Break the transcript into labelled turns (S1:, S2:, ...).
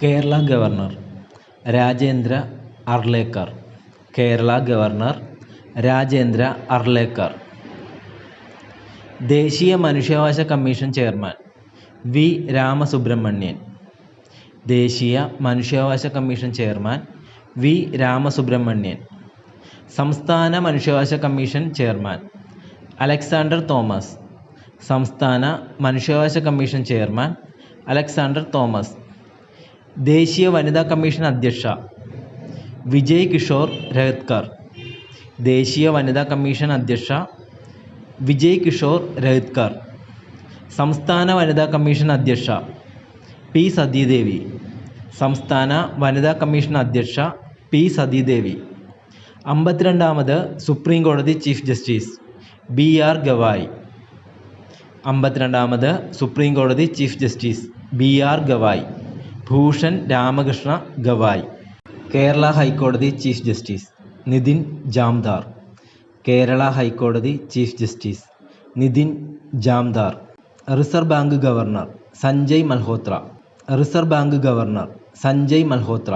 S1: Kerala governor Rajendra Arlekar. Kerala governor Rajendra Arlekar. ദേശീയ മനുഷ്യാവകാശ commission chairman V Ramasubramanian. ദേശീയ മനുഷ്യാവകാശ കമ്മീഷൻ ചെയർമാൻ വി രാമസുബ്രഹ്മണ്യൻ. സംസ്ഥാന മനുഷ്യാവകാശ കമ്മീഷൻ ചെയർമാൻ അലക്സാണ്ടർ തോമസ്. സംസ്ഥാന മനുഷ്യാവകാശ കമ്മീഷൻ ചെയർമാൻ അലക്സാണ്ടർ തോമസ്. ദേശീയ വനിതാ കമ്മീഷൻ അധ്യക്ഷ വിജയ് കിഷോർ രഹത്കർ. ദേശീയ വനിതാ കമ്മീഷൻ അധ്യക്ഷ വിജയ് കിഷോർ രഹത്കർ. സംസ്ഥാന വനിതാ കമ്മീഷൻ അധ്യക്ഷ പി സതീദേവി. സംസ്ഥാന വനിതാ കമ്മീഷൻ അധ്യക്ഷ പി സതീദേവി. 52ാമത് സുപ്രീം കോടതി chief justice B R Gavai. 52ാമത് സുപ്രീം കോടതി chief justice B R Gavai. Bhushan Ramakrishna Gavai. Kerala ഹൈക്കോടതി ചീഫ് ജസ്റ്റിസ് നിതിൻ ജാംദാർ. കേരള ഹൈക്കോടതി chief justice Nitin Jamdar. Reserve bank governor Sanjay Malhotra. Reserve bank governor Sanjay Malhotra.